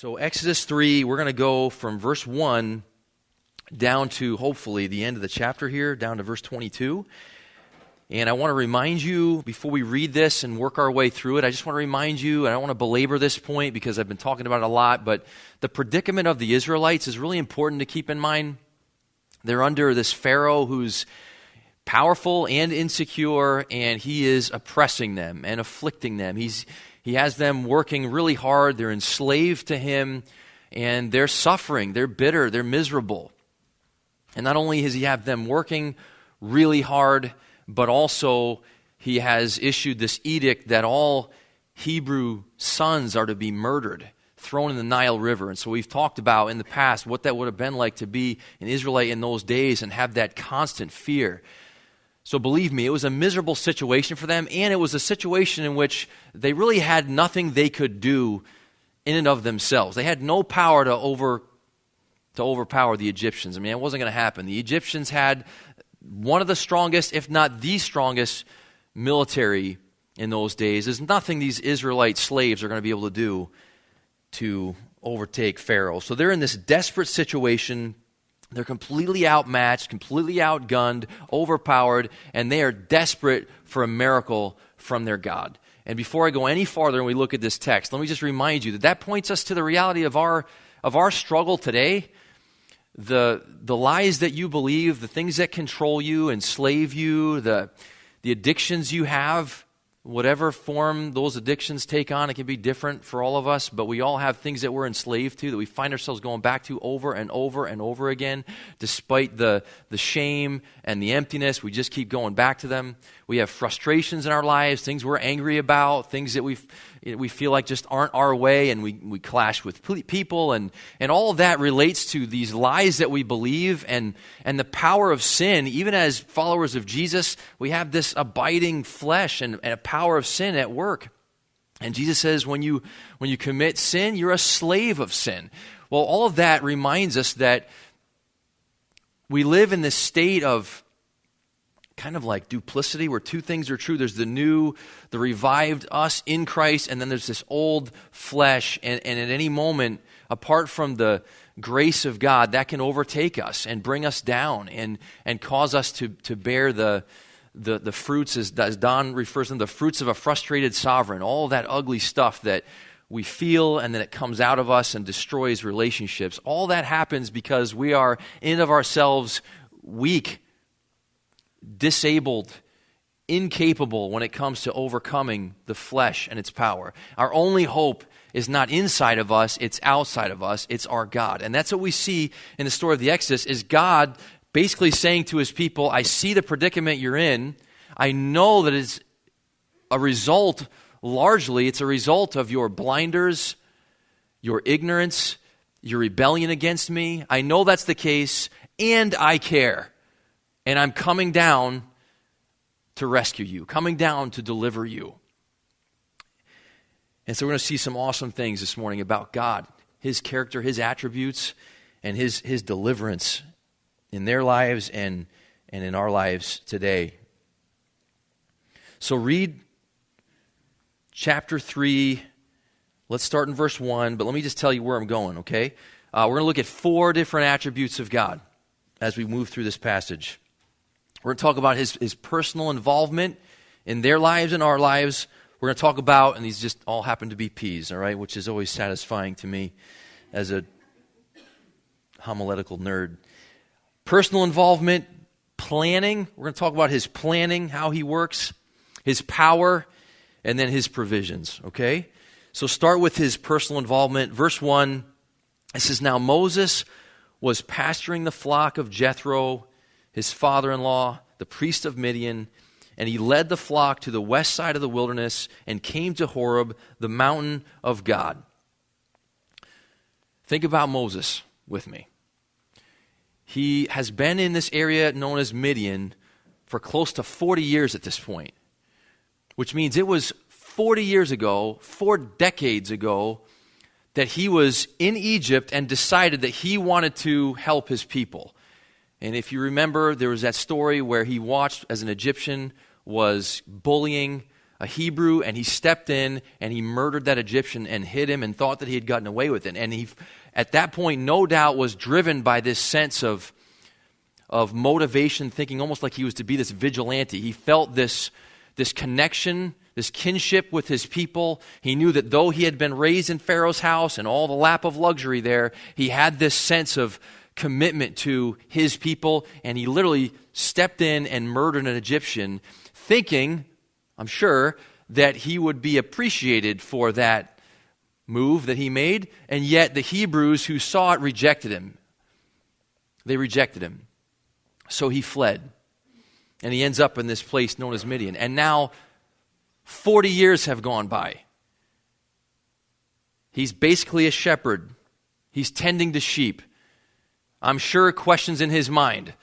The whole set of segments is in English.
So Exodus 3, we're going to go from verse 1 down to hopefully the end of the chapter here, down to verse 22. And I want to remind you, before we read this and work our way through it, I just want to remind you, and I don't want to belabor this point because I've been talking about it a lot, but the predicament of the Israelites is really important to keep in mind. They're under this Pharaoh who's powerful and insecure, and he is oppressing them and afflicting them. He has them working really hard. They're enslaved to him, and they're suffering. They're bitter. They're miserable. And not only does he have them working really hard, but also he has issued this edict that all Hebrew sons are to be murdered, thrown in the Nile River. And so we've talked about in the past what that would have been like to be an Israelite in those days and have that constant fear. So believe me, it was a miserable situation for them, and it was a situation in which they really had nothing they could do in and of themselves. They had no power to overpower the Egyptians. I mean, it wasn't going to happen. The Egyptians had one of the strongest, if not the strongest, military in those days. There's nothing these Israelite slaves are going to be able to do to overtake Pharaoh. So they're in this desperate situation. They're completely outmatched, completely outgunned, overpowered, and they are desperate for a miracle from their God. And before I go any farther and we look at this text, let me just remind you that points us to the reality of our struggle today. The lies that you believe, the things that control you, enslave you, the addictions you have, whatever form those addictions take on, it can be different for all of us, but we all have things that we're enslaved to, that we find ourselves going back to over and over and over again. Despite the shame and the emptiness, we just keep going back to them. We have frustrations in our lives, things we're angry about, things that we feel like just aren't our way, and we clash with people, and all of that relates to these lies that we believe and the power of sin. Even as followers of Jesus, we have this abiding flesh and a power of sin at work. And Jesus says when you commit sin, you're a slave of sin. Well, all of that reminds us that we live in this state of kind of like duplicity, where two things are true. There's the new, the revived us in Christ, and then there's this old flesh. And at any moment, apart from the grace of God, that can overtake us and bring us down and cause us to bear the fruits, as Don refers to them, the fruits of a frustrated sovereign, all that ugly stuff that we feel and then it comes out of us and destroys relationships. All that happens because we are in and of ourselves weak, disabled, incapable when it comes to overcoming the flesh and its power. Our only hope is not inside of us, it's outside of us, it's our God. And that's what we see in the story of the Exodus, is God basically saying to his people, I see the predicament you're in. I know that it's a result, largely, it's a result of your blinders, your ignorance, your rebellion against me. I know that's the case, and I care. And I'm coming down to rescue you, coming down to deliver you. And so we're going to see some awesome things this morning about God, his character, his attributes, and his deliverance in their lives and in our lives today. So read chapter 3. Let's start in verse 1, but let me just tell you where I'm going, okay? We're going to look at 4 different attributes of God as we move through this passage. We're going to talk about his personal involvement in their lives and our lives. We're going to talk about, and these just all happen to be P's, all right, which is always satisfying to me as a homiletical nerd. Personal involvement, planning. We're going to talk about his planning, how he works, his power, and then his provisions, okay? So start with his personal involvement. Verse 1, it says, Now Moses was pasturing the flock of Jethro, his father-in-law, the priest of Midian, and he led the flock to the west side of the wilderness and came to Horeb, the mountain of God. Think about Moses with me. He has been in this area known as Midian for close to 40 years at this point, which means it was 40 years ago, 4 decades ago, that he was in Egypt and decided that he wanted to help his people. And if you remember, there was that story where he watched as an Egyptian was bullying a Hebrew, and he stepped in and he murdered that Egyptian and hid him and thought that he had gotten away with it. And he, at that point, no doubt was driven by this sense of motivation, thinking almost like he was to be this vigilante. He felt this connection, this kinship with his people. He knew that though he had been raised in Pharaoh's house and all the lap of luxury there, he had this sense of commitment to his people, and he literally stepped in and murdered an Egyptian, thinking, I'm sure, that he would be appreciated for that move that he made, and yet the Hebrews who saw it rejected him. They rejected him. So he fled, and he ends up in this place known as Midian. And now 40 years have gone by. He's basically a shepherd. He's tending to sheep. I'm sure questions in his mind.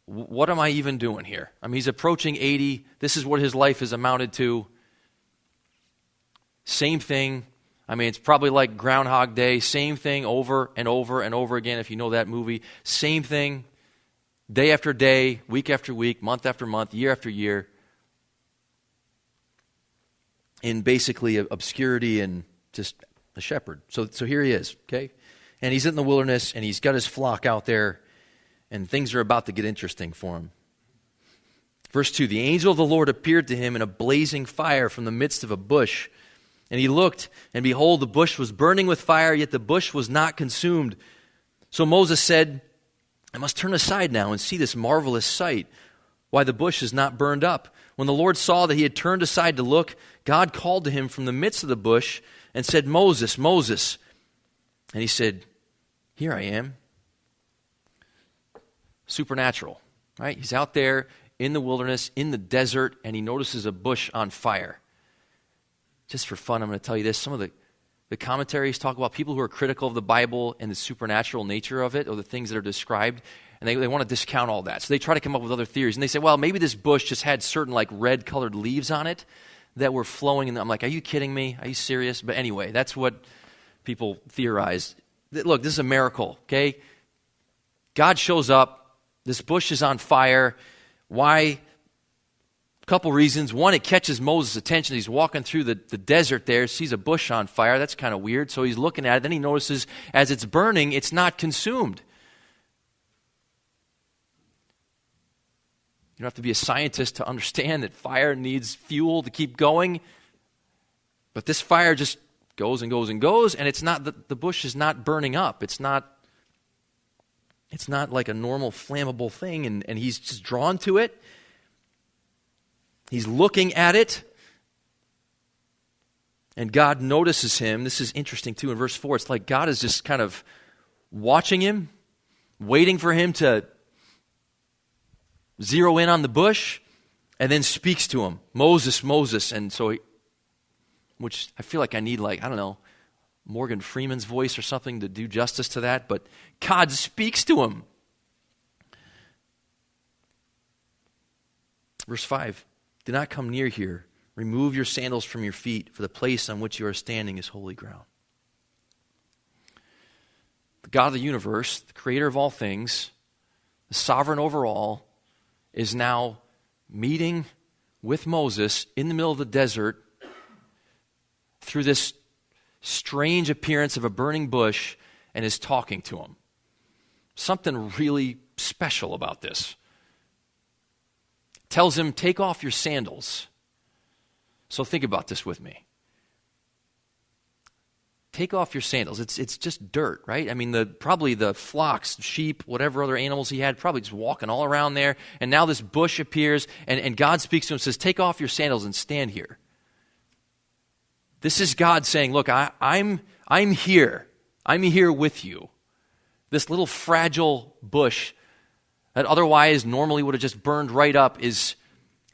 What am I even doing here? I mean, he's approaching 80. This is what his life has amounted to. Same thing. I mean, it's probably like Groundhog Day. Same thing over and over and over again, if you know that movie. Same thing. Day after day, week after week, month after month, year after year. In basically obscurity and just a shepherd. So here he is, okay? And he's in the wilderness, and he's got his flock out there, and things are about to get interesting for him. Verse 2, the angel of the Lord appeared to him in a blazing fire from the midst of a bush. And he looked, and behold, the bush was burning with fire, yet the bush was not consumed. So Moses said, I must turn aside now and see this marvelous sight, why the bush is not burned up. When the Lord saw that he had turned aside to look, God called to him from the midst of the bush and said, Moses, Moses. And he said, here I am. Supernatural, right? He's out there in the wilderness, in the desert, and he notices a bush on fire. Just for fun, I'm going to tell you this. Some of the commentaries talk about people who are critical of the Bible and the supernatural nature of it, or the things that are described, and they want to discount all that. So they try to come up with other theories. And they say, well, maybe this bush just had certain like red-colored leaves on it that were flowing. And I'm like, are you kidding me? Are you serious? But anyway, that's what people theorize. Look, this is a miracle, okay? God shows up. This bush is on fire. Why? A couple reasons. One, it catches Moses' attention. He's walking through the desert there, sees a bush on fire. That's kind of weird. So he's looking at it. Then he notices as it's burning, it's not consumed. You don't have to be a scientist to understand that fire needs fuel to keep going. But this fire just goes and goes and goes, and it's not the bush is not burning up. It's not like a normal flammable thing, and he's just drawn to it. He's looking at it, and God notices him. This is interesting too in verse 4. It's like God is just kind of watching him, waiting for him to zero in on the bush, and then speaks to him, Moses, Moses. And so which I feel like I need, like, I don't know, Morgan Freeman's voice or something to do justice to that, but God speaks to him. Verse 5, do not come near here. Remove your sandals from your feet, for the place on which you are standing is holy ground. The God of the universe, the creator of all things, the sovereign over all, is now meeting with Moses in the middle of the desert through this strange appearance of a burning bush, and is talking to him. Something really special about this. Tells him, take off your sandals. So think about this with me. Take off your sandals. It's just dirt, right? I mean, probably the flocks, sheep, whatever other animals he had, probably just walking all around there. And now this bush appears, and God speaks to him and says, take off your sandals and stand here. This is God saying, look, I'm here. I'm here with you. This little fragile bush that otherwise normally would have just burned right up is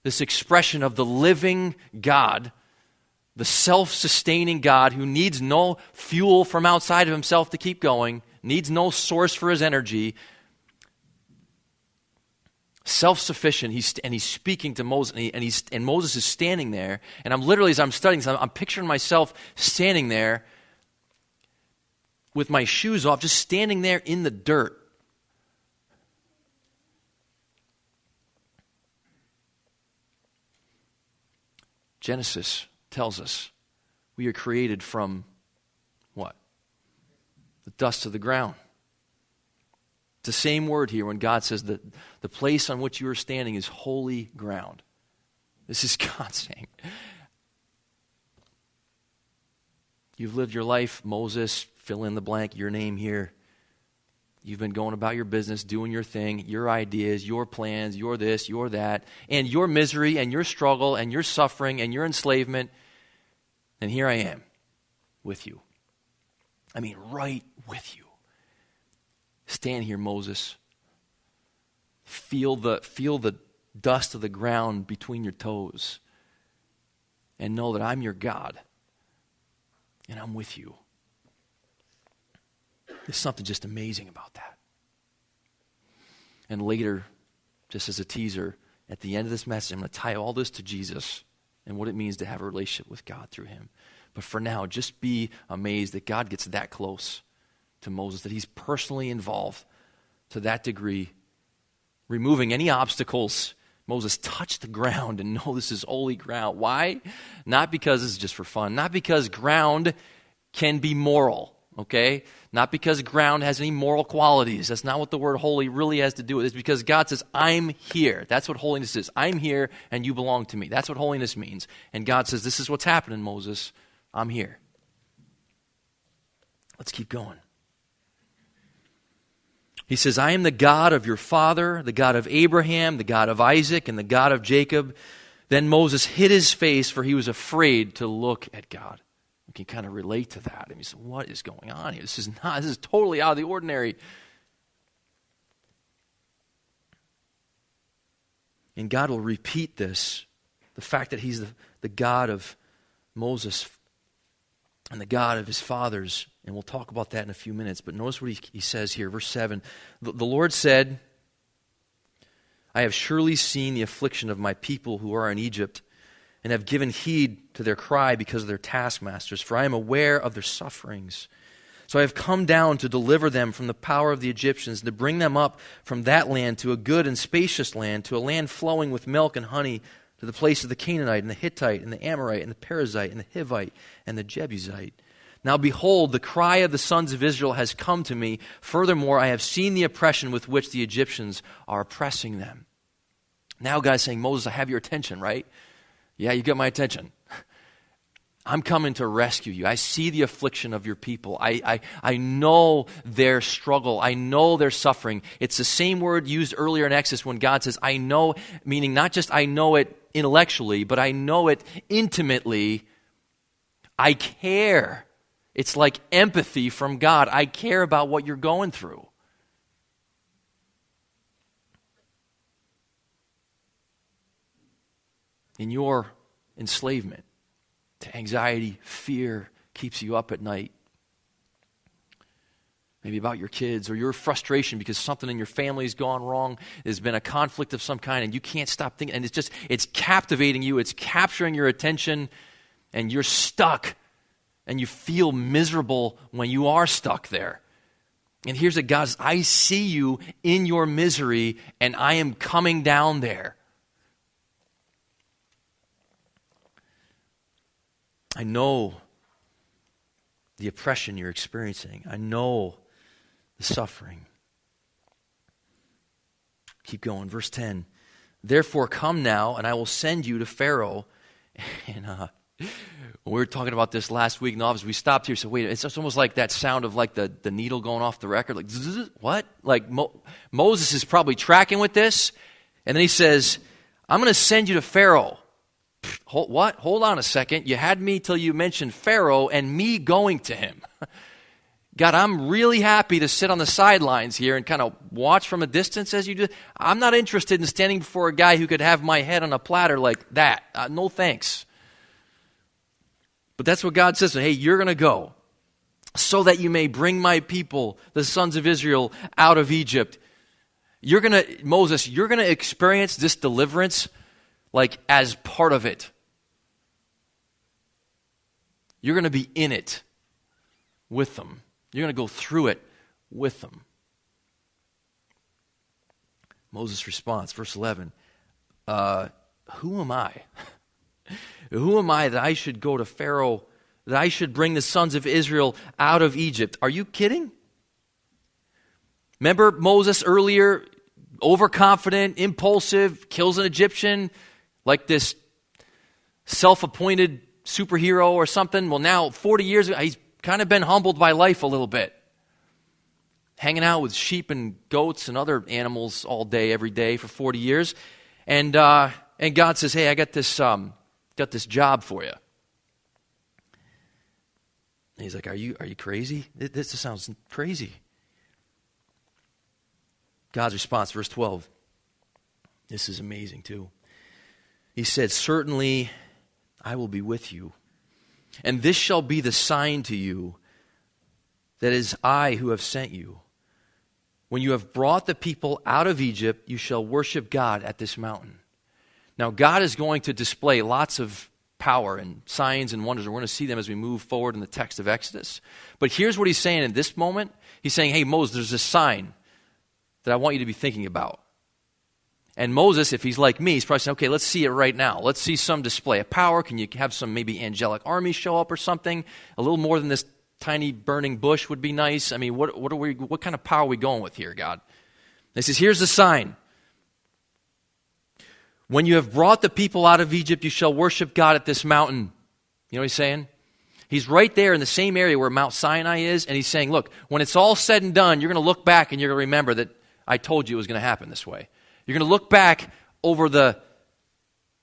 this expression of the living God, the self-sustaining God who needs no fuel from outside of himself to keep going, needs no source for his energy, self-sufficient. He's speaking to Moses, and Moses is standing there, and I'm literally, as I'm studying this, I'm picturing myself standing there with my shoes off, just standing there in the dirt. Genesis tells us we are created from what? The dust of the ground. It's the same word here when God says that the place on which you are standing is holy ground. This is God saying, you've lived your life, Moses, fill in the blank, your name here. You've been going about your business, doing your thing, your ideas, your plans, your this, your that, and your misery and your struggle and your suffering and your enslavement. And here I am with you. I mean, right with you. Stand here, Moses. Feel the dust of the ground between your toes. And know that I'm your God. And I'm with you. There's something just amazing about that. And later, just as a teaser, at the end of this message, I'm going to tie all this to Jesus and what it means to have a relationship with God through him. But for now, just be amazed that God gets that close to Moses, that he's personally involved to that degree, removing any obstacles. Moses, touch the ground and know this is holy ground. Why? Not because this is just for fun. Not because ground can be moral. Okay? Not because ground has any moral qualities. That's not what the word holy really has to do with it. It's because God says, I'm here. That's what holiness is. I'm here and you belong to me. That's what holiness means. And God says, this is what's happening, Moses. I'm here. Let's keep going. He says, I am the God of your father, the God of Abraham, the God of Isaac, and the God of Jacob. Then Moses hid his face, for he was afraid to look at God. We can kind of relate to that. I mean, so what is going on here? This is totally out of the ordinary. And God will repeat this, the fact that he's the God of Moses and the God of his fathers. And we'll talk about that in a few minutes. But notice what he says here, verse 7. The Lord said, I have surely seen the affliction of my people who are in Egypt, and have given heed to their cry because of their taskmasters, for I am aware of their sufferings. So I have come down to deliver them from the power of the Egyptians, and to bring them up from that land to a good and spacious land, to a land flowing with milk and honey, to the place of the Canaanite, and the Hittite, and the Amorite, and the Perizzite, and the Hivite, and the Jebusite. Now behold, the cry of the sons of Israel has come to me. Furthermore, I have seen the oppression with which the Egyptians are oppressing them. Now God's saying, Moses, I have your attention, right? Yeah, you get my attention. I'm coming to rescue you. I see the affliction of your people. I know their struggle. I know their suffering. It's the same word used earlier in Exodus when God says, I know, meaning not just I know it intellectually, but I know it intimately. I care. It's like empathy from God. I care about what you're going through. In your enslavement to anxiety, fear keeps you up at night. Maybe about your kids, or your frustration because something in your family's gone wrong. There's been a conflict of some kind and you can't stop thinking. And it's captivating you. It's capturing your attention and you're stuck and you feel miserable when you are stuck there. And here's what God says, I see you in your misery and I am coming down there. I know the oppression you're experiencing. I know the suffering. Keep going. Verse 10. Therefore come now, and I will send you to Pharaoh. And when we were talking about this last week in the office, we stopped here and said, wait, it's almost like that sound of like the needle going off the record. Like, zzz, what? Like Moses is probably tracking with this. And then he says, I'm going to send you to Pharaoh. What? Hold on a second. You had me till you mentioned Pharaoh and me going to him. God, I'm really happy to sit on the sidelines here and kind of watch from a distance as you do. I'm not interested in standing before a guy who could have my head on a platter like that. No thanks. But that's what God says. Hey, you're going to go so that you may bring my people, the sons of Israel, out of Egypt. Moses, you're going to experience this deliverance like as part of it. You're going to be in it with them. You're going to go through it with them. Moses' response, verse 11, who am I Who am I that I should go to Pharaoh, that I should bring the sons of Israel out of Egypt? Are you kidding? Remember Moses earlier, overconfident, impulsive, kills an Egyptian like this self-appointed superhero or something. Well, now, 40 years ago, he's kind of been humbled by life a little bit. Hanging out with sheep and goats and other animals all day, every day for 40 years. And God says, hey, I got this job for you. And he's like, are you crazy? This sounds crazy. God's response, verse 12. This is amazing too. He said, certainly I will be with you. And this shall be the sign to you that it is I who have sent you. When you have brought the people out of Egypt, you shall worship God at this mountain. Now, God is going to display lots of power and signs and wonders. We're going to see them as we move forward in the text of Exodus. But here's what he's saying in this moment. He's saying, hey, Moses, there's a sign that I want you to be thinking about. And Moses, if he's like me, he's probably saying, okay, let's see it right now. Let's see some display of power. Can you have some maybe angelic army show up or something? A little more than this tiny burning bush would be nice. I mean, what kind of power are we going with here, God? And he says, here's the sign. When you have brought the people out of Egypt, you shall worship God at this mountain. You know what he's saying? He's right there in the same area where Mount Sinai is, and he's saying, look, when it's all said and done, you're going to look back and you're going to remember that I told you it was going to happen this way. You're going to look back over the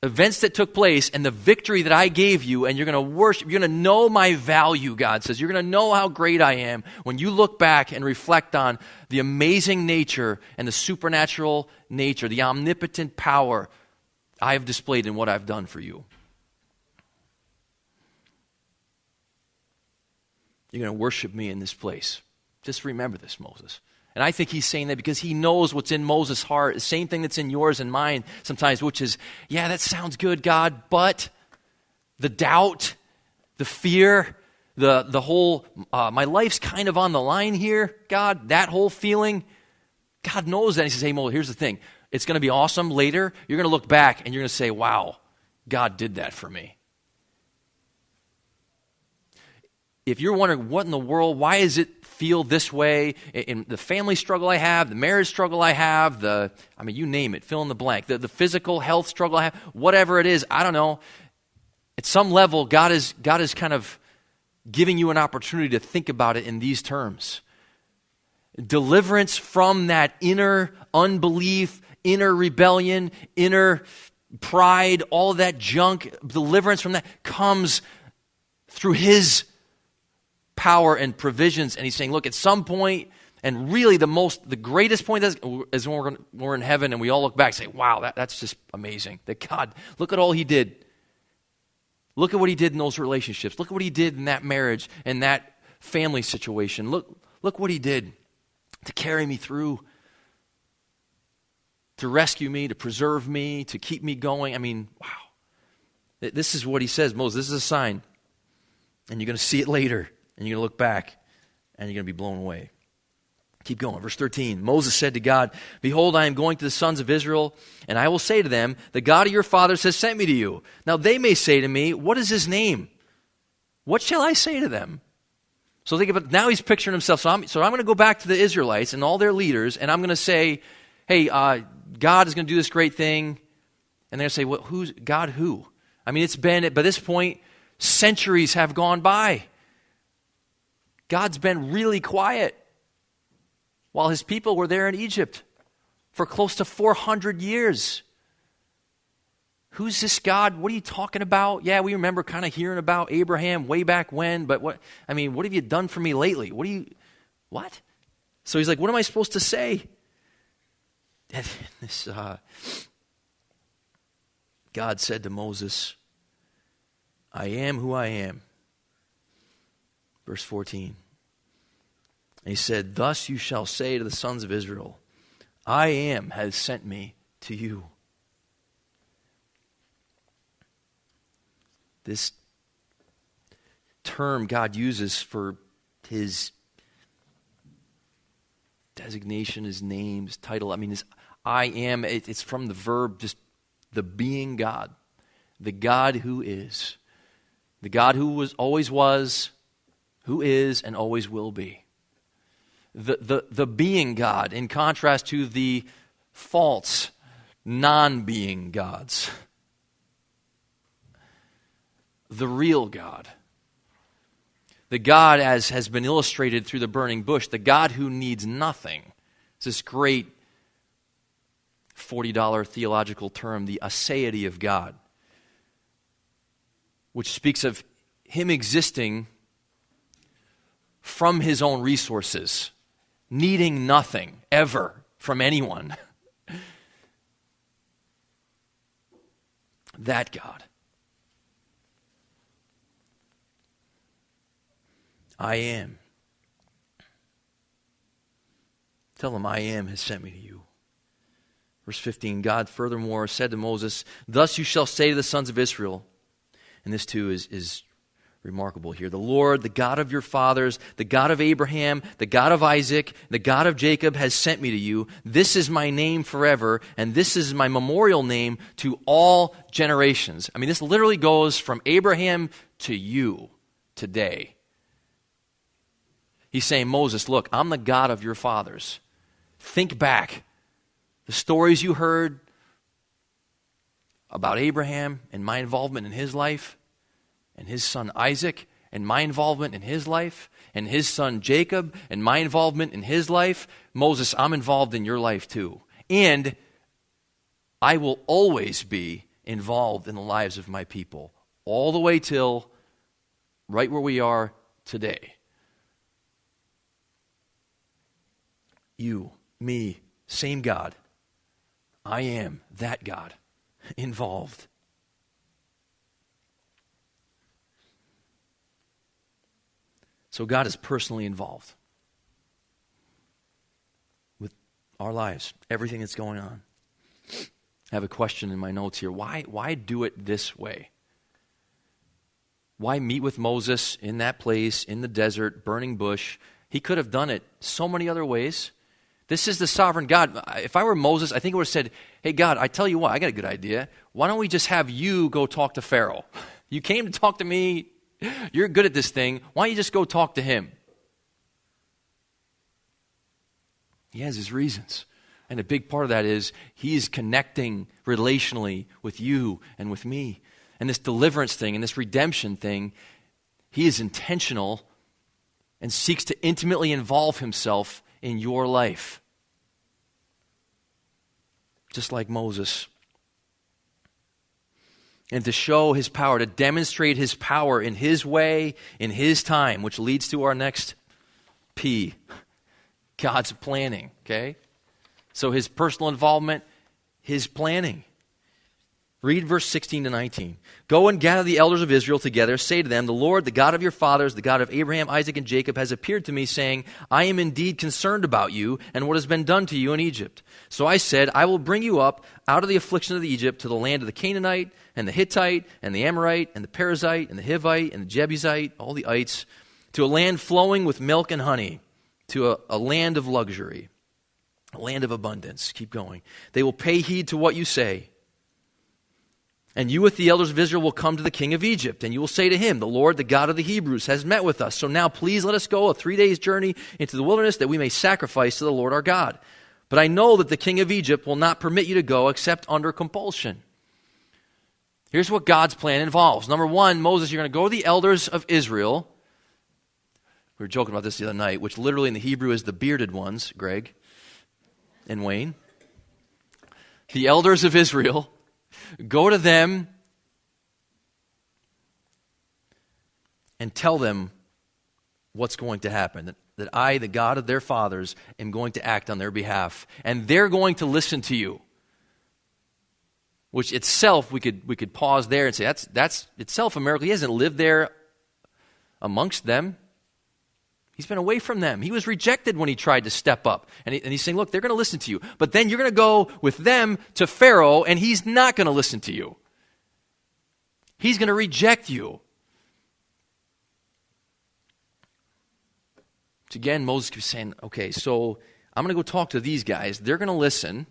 events that took place and the victory that I gave you, and you're going to worship. You're going to know my value, God says. You're going to know how great I am when you look back and reflect on the amazing nature and the supernatural nature, the omnipotent power I have displayed in what I've done for you. You're going to worship me in this place. Just remember this, Moses. And I think he's saying that because he knows what's in Moses' heart, the same thing that's in yours and mine sometimes, which is, yeah, that sounds good, God, but the doubt, the fear, the whole, my life's kind of on the line here, God, that whole feeling, God knows that. He says, hey, Moses, here's the thing. It's going to be awesome later. You're going to look back and you're going to say, wow, God did that for me. If you're wondering what in the world, why does it feel this way in the family struggle I have, the marriage struggle I have, you name it, fill in the blank, the physical health struggle I have, whatever it is, I don't know. At some level, God is kind of giving you an opportunity to think about it in these terms. Deliverance from that inner unbelief, inner rebellion, inner pride, all that junk, deliverance from that comes through His power and provisions. And He's saying, look, at some point, and really the greatest point is when we're in heaven and we all look back and say, wow, that's just amazing. That God, look at all He did. Look at what He did in those relationships. Look at what He did in that marriage and that family situation. Look what He did to carry me through, to rescue me, to preserve me, to keep me going. I mean, wow. This is what He says, Moses, this is a sign. And you're going to see it later. And you're going to look back. And you're going to be blown away. Keep going. Verse 13. Moses said to God, behold, I am going to the sons of Israel, and I will say to them, the God of your fathers has sent me to you. Now they may say to me, what is His name? What shall I say to them? So think about, now he's picturing himself. So I'm going to go back to the Israelites and all their leaders, and I'm going to say, hey, God is going to do this great thing. And they're going to say, well, who's God who? I mean, it's been, by this point, centuries have gone by. God's been really quiet while His people were there in Egypt for close to 400 years. Who's this God? What are you talking about? Yeah, we remember kind of hearing about Abraham way back when, but what have you done for me lately? What? So he's like, what am I supposed to say? And God said to Moses, I am who I am. Verse 14. And He said, thus you shall say to the sons of Israel, I am has sent me to you. This term God uses for His designation, His name, His title, His I am, it's from the verb just the being God. the God who is. The God who always was, who is, and always will be. The being God, in contrast to the false, non-being gods. The real God. The God, as has been illustrated through the burning bush, the God who needs nothing. It's this great $40 theological term, the aseity of God, which speaks of Him existing from His own resources, needing nothing ever from anyone. That God. I am. Tell him, I am has sent me to you. Verse 15, God furthermore said to Moses, thus you shall say to the sons of Israel, and this too is remarkable here, the Lord, the God of your fathers, the God of Abraham, the God of Isaac, the God of Jacob has sent me to you. This is my name forever, and this is my memorial name to all generations. I mean, this literally goes from Abraham to you today. He's saying, Moses, look, I'm the God of your fathers. Think back. The stories you heard about Abraham and my involvement in his life, and his son Isaac and my involvement in his life, and his son Jacob and my involvement in his life. Moses, I'm involved in your life too. And I will always be involved in the lives of my people, all the way till right where we are today. You, me, same God. I am that God, involved. So God is personally involved with our lives, everything that's going on. I have a question in my notes here. Why do it this way? Why meet with Moses in that place, in the desert, burning bush? He could have done it so many other ways. This is the sovereign God. If I were Moses, I think I would have said, hey, God, I tell you what, I got a good idea. Why don't we just have you go talk to Pharaoh? You came to talk to me. You're good at this thing. Why don't you just go talk to him? He has his reasons. And a big part of that is he's connecting relationally with you and with me. And this deliverance thing and this redemption thing, he is intentional and seeks to intimately involve himself in your life. Just like Moses. And to show his power, to demonstrate his power in his way, in his time, which leads to our next P, God's planning, okay? So his personal involvement, his planning. Read verse 16 to 19. Go and gather the elders of Israel together. Say to them, the Lord, the God of your fathers, the God of Abraham, Isaac, and Jacob, has appeared to me, saying, I am indeed concerned about you and what has been done to you in Egypt. So I said, I will bring you up out of the affliction of Egypt to the land of the Canaanite, and the Hittite, and the Amorite, and the Perizzite, and the Hivite, and the Jebusite, all the ites, to a land flowing with milk and honey, to a land of luxury, a land of abundance. Keep going. They will pay heed to what you say. And you with the elders of Israel will come to the king of Egypt, and you will say to him, the Lord, the God of the Hebrews, has met with us. So now please let us go a 3 days journey into the wilderness that we may sacrifice to the Lord our God. But I know that the king of Egypt will not permit you to go except under compulsion. Here's what God's plan involves. Number one, Moses, you're going to go to the elders of Israel. We were joking about this the other night, which literally in the Hebrew is the bearded ones, Greg and Wayne. The elders of Israel. Go to them and tell them what's going to happen. That I, the God of their fathers, am going to act on their behalf. And they're going to listen to you. Which itself, we could pause there and say, that's itself a miracle. He hasn't lived there amongst them. He's been away from them. He was rejected when he tried to step up. And he's saying, look, they're going to listen to you. But then you're going to go with them to Pharaoh, and he's not going to listen to you. He's going to reject you. So again, Moses keeps saying, okay, so I'm going to go talk to these guys. They're going to listen.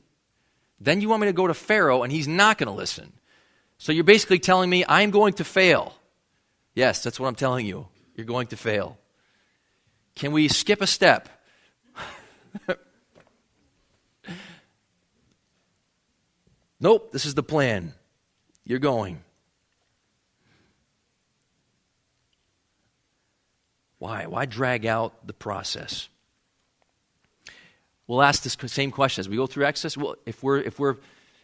Then you want me to go to Pharaoh, and he's not going to listen. So you're basically telling me I'm going to fail. Yes, that's what I'm telling you. You're going to fail. Can we skip a step? Nope, this is the plan. You're going. Why? Why drag out the process? We'll ask this same question as we go through Exodus. Well, if we're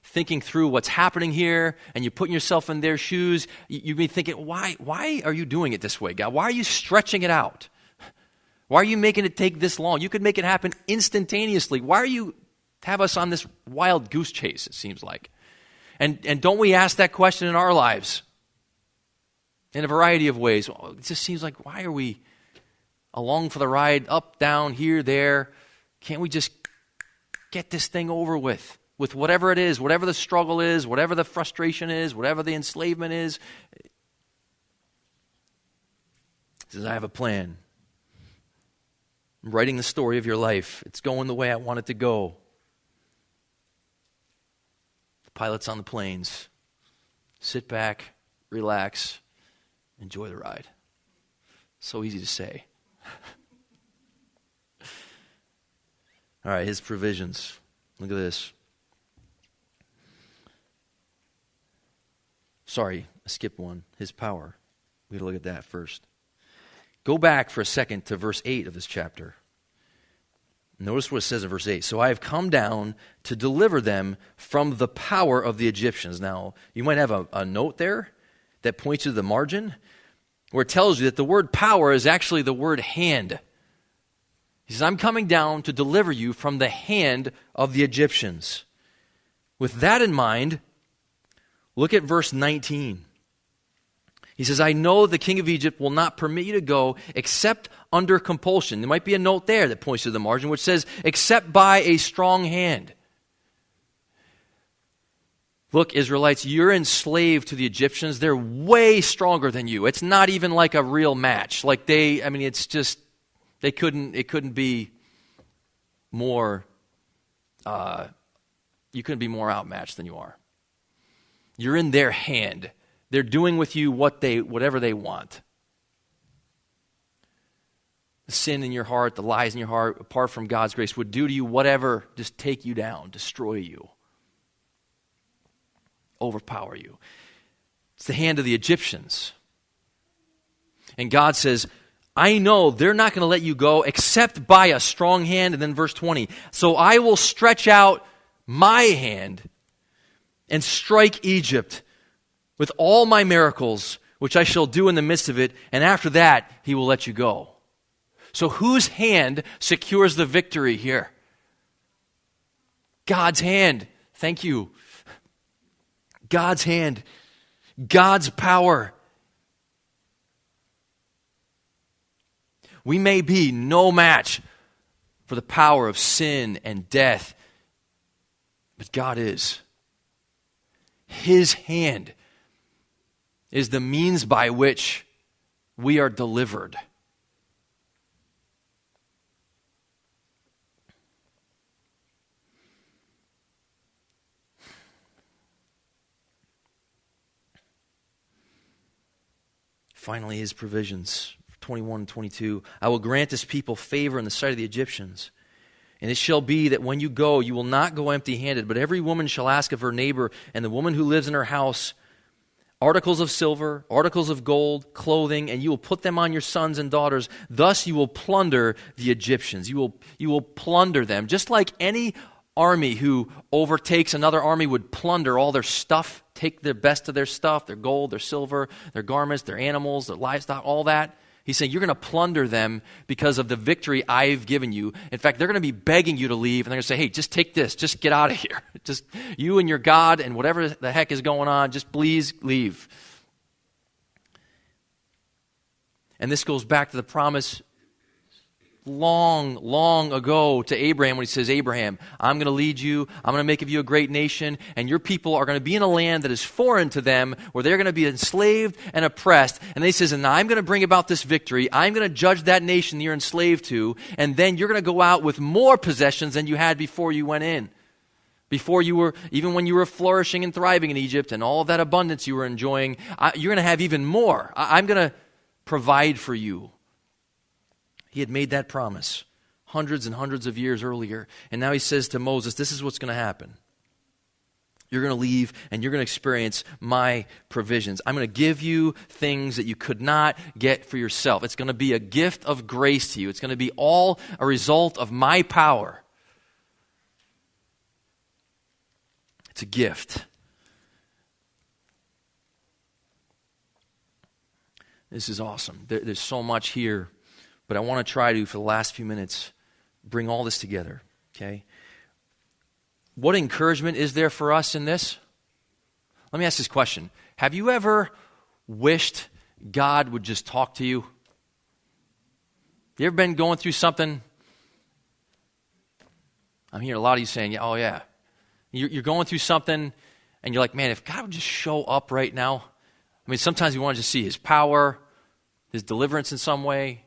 thinking through what's happening here and you're putting yourself in their shoes, you'd be thinking, why are you doing it this way, God? Why are you stretching it out? Why are you making it take this long? You could make it happen instantaneously. Why are you have us on this wild goose chase, it seems like? And don't we ask that question in our lives? In a variety of ways. It just seems like, why are we along for the ride, up, down, here, there? Can't we just get this thing over with whatever it is, whatever the struggle is, whatever the frustration is, whatever the enslavement is? He says, I have a plan. I'm writing the story of your life. It's going the way I want it to go. The pilot's on the planes. Sit back, relax, enjoy the ride. So easy to say. All right, his provisions. Look at this. Sorry, I skipped one. His power. We got to look at that first. Go back for a second to verse 8 of this chapter. Notice what it says in verse 8. So I have come down to deliver them from the power of the Egyptians. Now, you might have a note there that points you to the margin where it tells you that the word power is actually the word hand. He says, I'm coming down to deliver you from the hand of the Egyptians. With that in mind, look at verse 19. He says, I know the king of Egypt will not permit you to go except under compulsion. There might be a note there that points to the margin which says, except by a strong hand. Look, Israelites, you're enslaved to the Egyptians. They're way stronger than you. It's not even like a real match. It's just, it couldn't be more, you couldn't be more outmatched than you are. You're in their hand. They're doing with you whatever they want. The sin in your heart, the lies in your heart, apart from God's grace, would do to you whatever, just take you down, destroy you, overpower you. It's the hand of the Egyptians. And God says, I know they're not going to let you go except by a strong hand. And then verse 20, so I will stretch out my hand and strike Egypt with all my miracles, which I shall do in the midst of it, and after that, he will let you go. So whose hand secures the victory here? God's hand. Thank you. God's hand. God's power. We may be no match for the power of sin and death, but God is. His hand is the means by which we are delivered. Finally, his provisions, 21 and 22. I will grant this people favor in the sight of the Egyptians. And it shall be that when you go, you will not go empty-handed, but every woman shall ask of her neighbor and the woman who lives in her house articles of silver, articles of gold, clothing, and you will put them on your sons and daughters. Thus you will plunder the Egyptians. You will plunder them. Just like any army who overtakes another army would plunder all their stuff, take the best of their stuff, their gold, their silver, their garments, their animals, their livestock, all that. He's saying you're going to plunder them because of the victory I've given you. In fact, they're going to be begging you to leave, and they're going to say, hey, just take this. Just get out of here. Just you and your God and whatever the heck is going on, just please leave. And this goes back to the promise long ago to Abraham when he says, Abraham, I'm going to lead you, I'm going to make of you a great nation, and your people are going to be in a land that is foreign to them, where they're going to be enslaved and oppressed. And he says, and I'm going to bring about this victory. I'm going to judge that nation you're enslaved to, and then you're going to go out with more possessions than you had before you went in. Before you were, even when you were flourishing and thriving in Egypt and all of that abundance you were enjoying, you're going to have even more. I'm going to provide for you. He had made that promise hundreds and hundreds of years earlier. And now he says to Moses, this is what's going to happen. You're going to leave and you're going to experience my provisions. I'm going to give you things that you could not get for yourself. It's going to be a gift of grace to you. It's going to be all a result of my power. It's a gift. This is awesome. There's so much here, but I want to try to, for the last few minutes, bring all this together, okay? What encouragement is there for us in this? Let me ask this question. Have you ever wished God would just talk to you? You ever been going through something? I'm hearing a lot of you saying, oh yeah. You're going through something and you're like, man, if God would just show up right now. I mean, sometimes we want to just see his power, his deliverance in some way.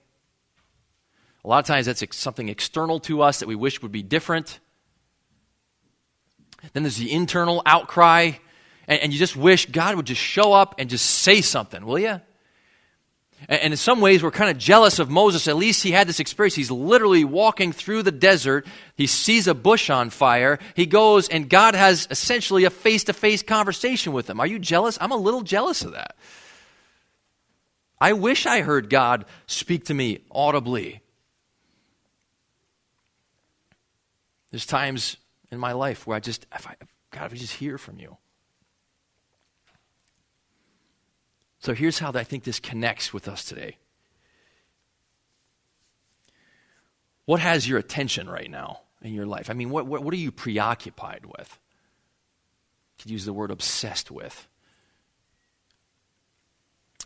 A lot of times that's something external to us that we wish would be different. Then there's the internal outcry, and you just wish God would just show up and just say something, will you? And in some ways, we're kind of jealous of Moses. At least he had this experience. He's literally walking through the desert. He sees a bush on fire. He goes, and God has essentially a face-to-face conversation with him. Are you jealous? I'm a little jealous of that. I wish I heard God speak to me audibly. There's times in my life where God, if I just hear from you. So here's how I think this connects with us today. What has your attention right now in your life? I mean, what are you preoccupied with? You could use the word obsessed with.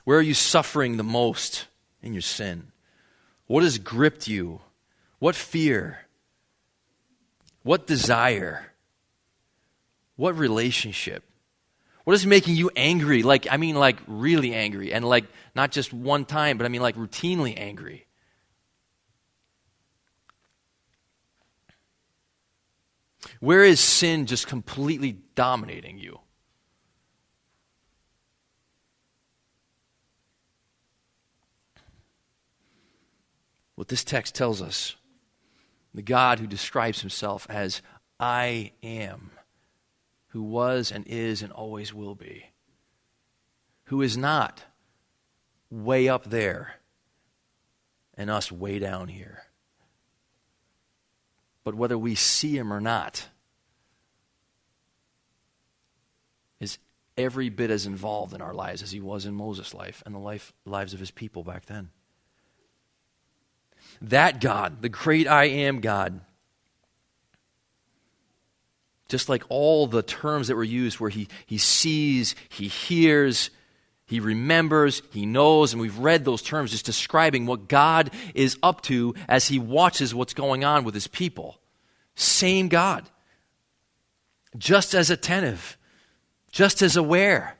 Where are you suffering the most in your sin? What has gripped you? What fear? What desire? What relationship? What is making you angry? Like really angry. And like not just one time, but I mean like routinely angry. Where is sin just completely dominating you? What this text tells us, the God who describes himself as I am, who was and is and always will be, who is not way up there and us way down here. But whether we see him or not, is every bit as involved in our lives as he was in Moses' life and the lives of his people back then. That God, the great I am God, just like all the terms that were used where he sees, he hears, he remembers, he knows, and we've read those terms just describing what God is up to as he watches what's going on with his people. Same God. Just as attentive, just as aware.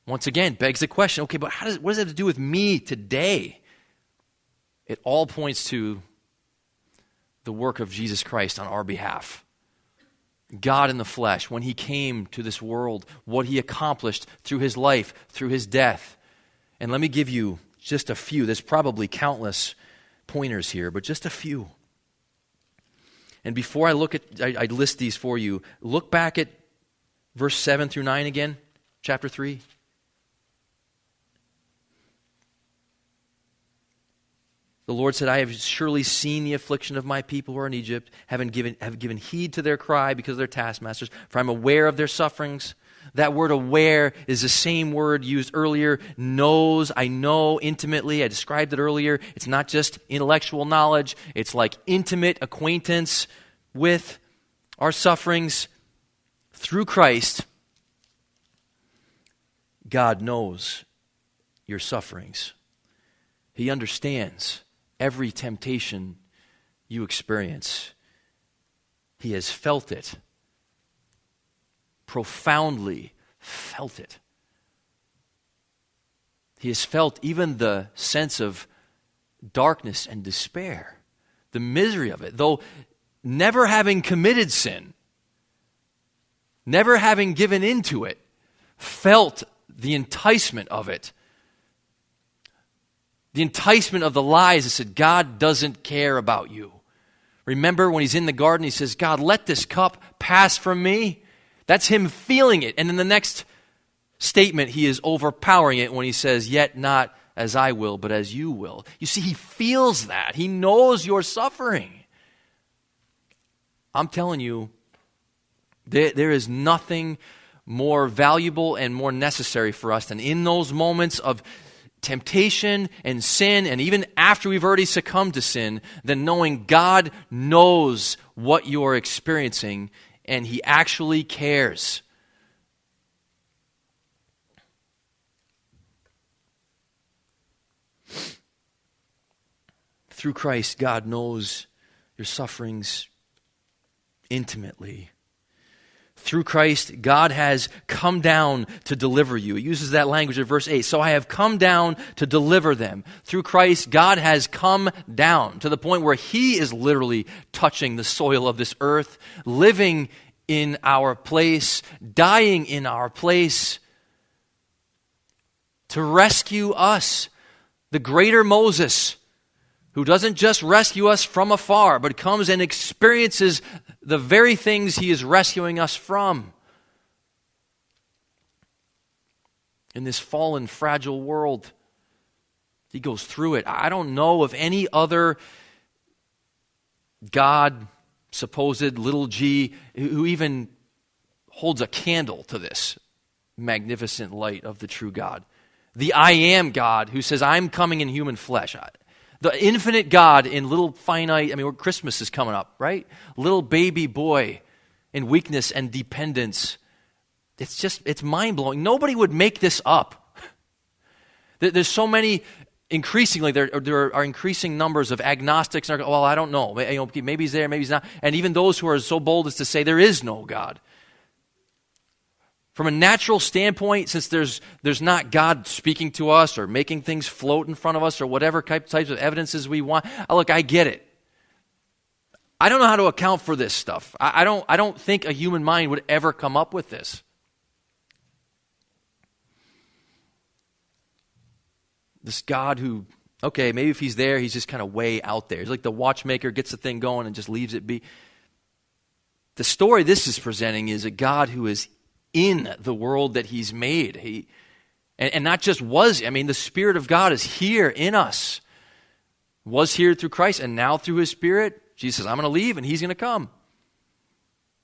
Once again, begs the question, okay, but what does that have to do with me today? It all points to the work of Jesus Christ on our behalf. God in the flesh, when he came to this world, what he accomplished through his life, through his death. And let me give you just a few. There's probably countless pointers here, but just a few. And before I list these for you, look back at verse 7 through 9 again, chapter 3. The Lord said, I have surely seen the affliction of my people who are in Egypt, have given heed to their cry because of their taskmasters, for I'm aware of their sufferings. That word aware is the same word used earlier, knows, I know intimately. I described it earlier. It's not just intellectual knowledge. It's like intimate acquaintance with our sufferings. Through Christ, God knows your sufferings. He understands every temptation you experience. He has felt it, profoundly felt it. He has felt even the sense of darkness and despair, the misery of it. Though never having committed sin, never having given into it, felt the enticement of it. The enticement of the lies that said, God doesn't care about you. Remember when he's in the garden, he says, God, let this cup pass from me. That's him feeling it. And in the next statement, he is overpowering it when he says, yet not as I will, but as you will. You see, he feels that. He knows you're suffering. I'm telling you, there is nothing more valuable and more necessary for us than in those moments of temptation and sin, and even after we've already succumbed to sin, than knowing God knows what you're experiencing and he actually cares. Through Christ, God knows your sufferings intimately. Through Christ, God has come down to deliver you. It uses that language in verse 8. So I have come down to deliver them. Through Christ, God has come down to the point where he is literally touching the soil of this earth, living in our place, dying in our place, to rescue us, the greater Moses, who doesn't just rescue us from afar, but comes and experiences the very things he is rescuing us from. In this fallen, fragile world, he goes through it. I don't know of any other God, supposed little g, who even holds a candle to this magnificent light of the true God. The I am God who says, I'm coming in human flesh. The infinite God in little finite, Christmas is coming up, right? Little baby boy in weakness and dependence. It's mind-blowing. Nobody would make this up. There's so many, increasingly, there are increasing numbers of agnostics. Well, I don't know. Maybe he's there, maybe he's not. And even those who are so bold as to say there is no God. From a natural standpoint, since there's not God speaking to us or making things float in front of us or whatever types of evidences we want, look, I get it. I don't know how to account for this stuff. I don't think a human mind would ever come up with this. This God who, okay, maybe if he's there, he's just kind of way out there. He's like the watchmaker, gets the thing going and just leaves it be. The story this is presenting is a God who is in the world that he's made. And not just was, the Spirit of God is here in us. Was here through Christ, and now through his Spirit, Jesus says, I'm going to leave and he's going to come.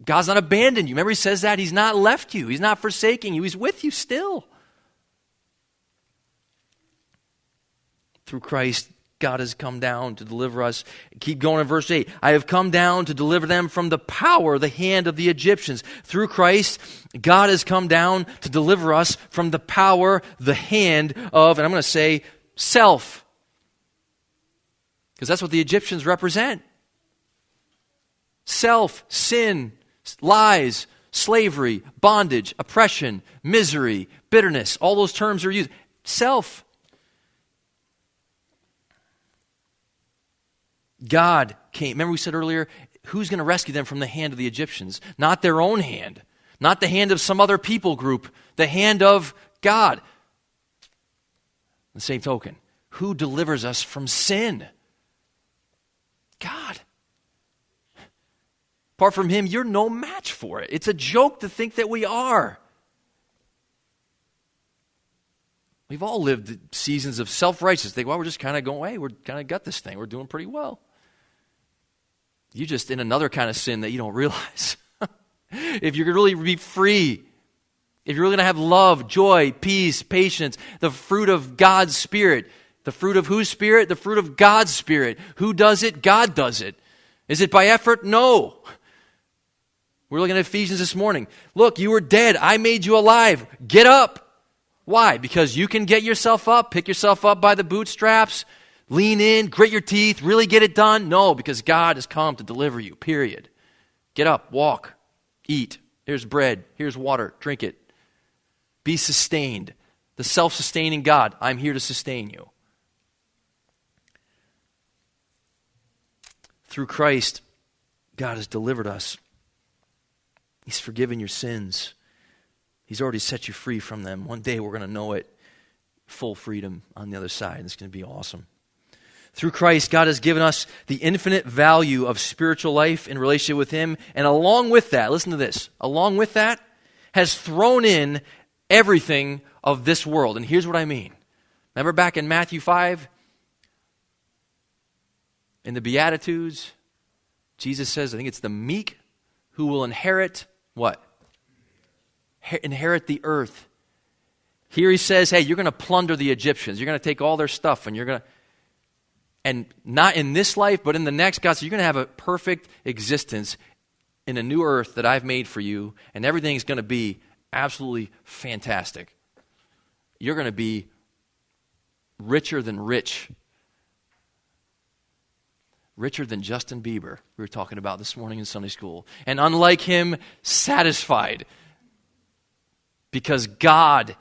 God's not abandoned you. Remember he says that? He's not left you. He's not forsaking you. He's with you still. Through Christ, God has come down to deliver us. Keep going in verse 8. I have come down to deliver them from the power, the hand of the Egyptians. Through Christ, God has come down to deliver us from the power, the hand of, and I'm going to say, self. Because that's what the Egyptians represent. Self, sin, lies, slavery, bondage, oppression, misery, bitterness. All those terms are used. Self. God came. Remember we said earlier, who's going to rescue them from the hand of the Egyptians? Not their own hand. Not the hand of some other people group. The hand of God. The same token, who delivers us from sin? God. Apart from him, you're no match for it. It's a joke to think that we are. We've all lived seasons of self-righteousness. Think, well, we're just kind of going, hey, we're kind of got this thing. We're doing pretty well. You're just in another kind of sin that you don't realize. If you're going to really be free, if you're really going to have love, joy, peace, patience, the fruit of God's Spirit. The fruit of whose Spirit? The fruit of God's Spirit. Who does it? God does it. Is it by effort? No. We're looking at Ephesians this morning. Look, you were dead. I made you alive. Get up. Why? Because you can get yourself up, pick yourself up by the bootstraps, lean in, grit your teeth, really get it done? No, because God has come to deliver you, period. Get up, walk, eat. Here's bread, here's water, drink it. Be sustained. The self-sustaining God, I'm here to sustain you. Through Christ, God has delivered us. He's forgiven your sins. He's already set you free from them. One day we're going to know it, full freedom on the other side. It's going to be awesome. Through Christ, God has given us the infinite value of spiritual life in relationship with Him. And along with that, listen to this, along with that, has thrown in everything of this world. And here's what I mean. Remember back in Matthew 5, in the Beatitudes, Jesus says, I think it's the meek who will inherit what? Inherit the earth. Here he says, hey, you're going to plunder the Egyptians. You're going to take all their stuff and you're going to, and not in this life, but in the next, God says, you're going to have a perfect existence in a new earth that I've made for you, and everything's going to be absolutely fantastic. You're going to be richer than rich. Richer than Justin Bieber, we were talking about this morning in Sunday school. And unlike him, satisfied. Because God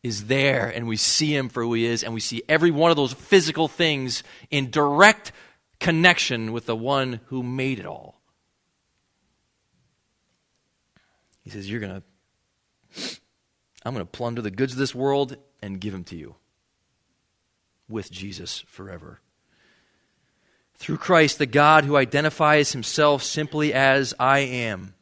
is there, and we see Him for who He is, and we see every one of those physical things in direct connection with the one who made it all. He says, I'm going to plunder the goods of this world and give them to you with Jesus forever. Through Christ, the God who identifies Himself simply as I am,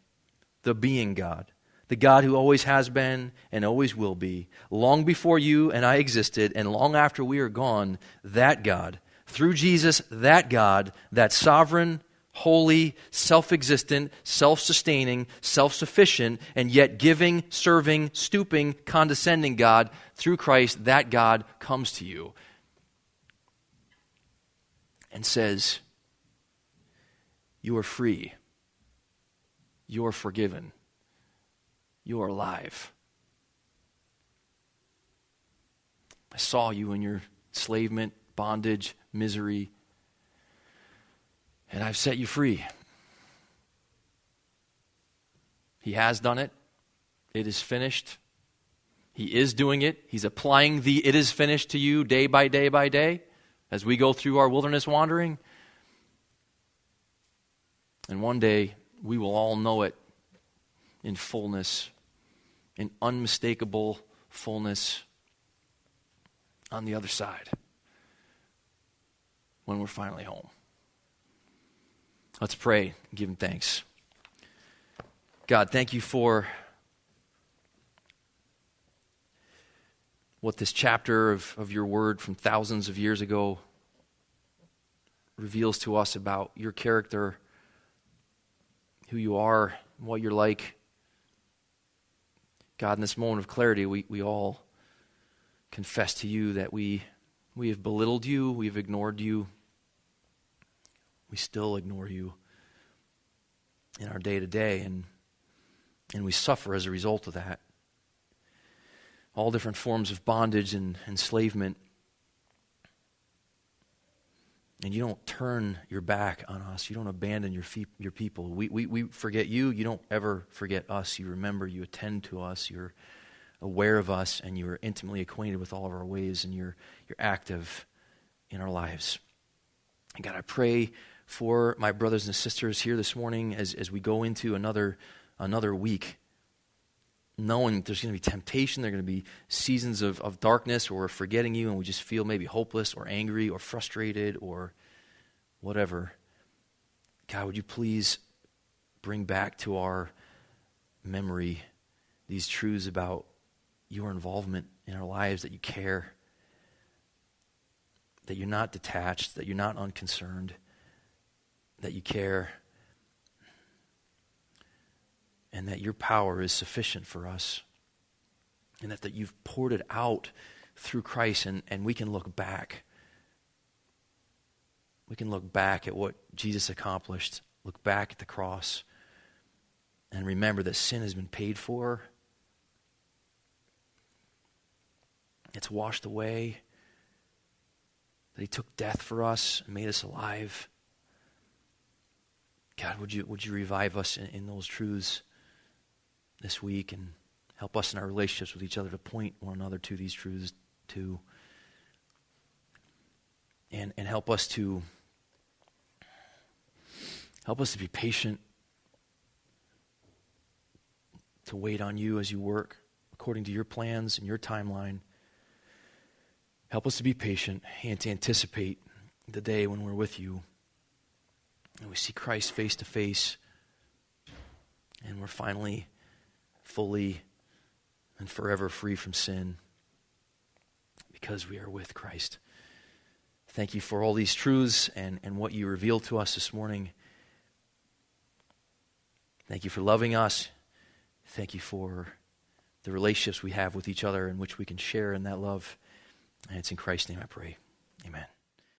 the being God. The God who always has been and always will be, long before you and I existed, and long after we are gone, that God, through Jesus, that God, that sovereign, holy, self-existent, self-sustaining, self-sufficient, and yet giving, serving, stooping, condescending God, through Christ, that God comes to you and says, you are free, you are forgiven, you are alive. I saw you in your enslavement, bondage, misery, and I've set you free. He has done it. It is finished. He is doing it. He's applying the it is finished to you day by day by day as we go through our wilderness wandering. And one day we will all know it in fullness, in unmistakable fullness on the other side when we're finally home. Let's pray and give Him thanks. God, thank You for what this chapter of Your word from thousands of years ago reveals to us about Your character, who You are, what You're like. God, in this moment of clarity, we all confess to You that we have belittled You, we've ignored You, we still ignore You in our day-to-day, and we suffer as a result of that. All different forms of bondage and enslavement. And You don't turn Your back on us. You don't abandon Your people. We forget You. You don't ever forget us. You remember. You attend to us. You're aware of us, and You're intimately acquainted with all of our ways, and You're active in our lives. And God, I pray for my brothers and sisters here this morning as we go into another week, knowing that there's going to be temptation, there are going to be seasons of darkness where we're forgetting You and we just feel maybe hopeless or angry or frustrated or whatever. God, would You please bring back to our memory these truths about Your involvement in our lives, that You care, that You're not detached, that You're not unconcerned, that You care, and that Your power is sufficient for us, and that You've poured it out through Christ, and we can look back. We can look back at what Jesus accomplished, look back at the cross, and remember that sin has been paid for. It's washed away, that He took death for us and made us alive. God, would you revive us in those truths this week and help us in our relationships with each other to point one another to these truths too. And help us to be patient, to wait on you as you work according to your plans and your timeline. Help us to be patient and to anticipate the day when we're with you and we see Christ face to face and we're finally fully and forever free from sin because we are with Christ. Thank you for all these truths and what you revealed to us this morning. Thank you for loving us. Thank you for the relationships we have with each other in which we can share in that love. And it's in Christ's name I pray. Amen.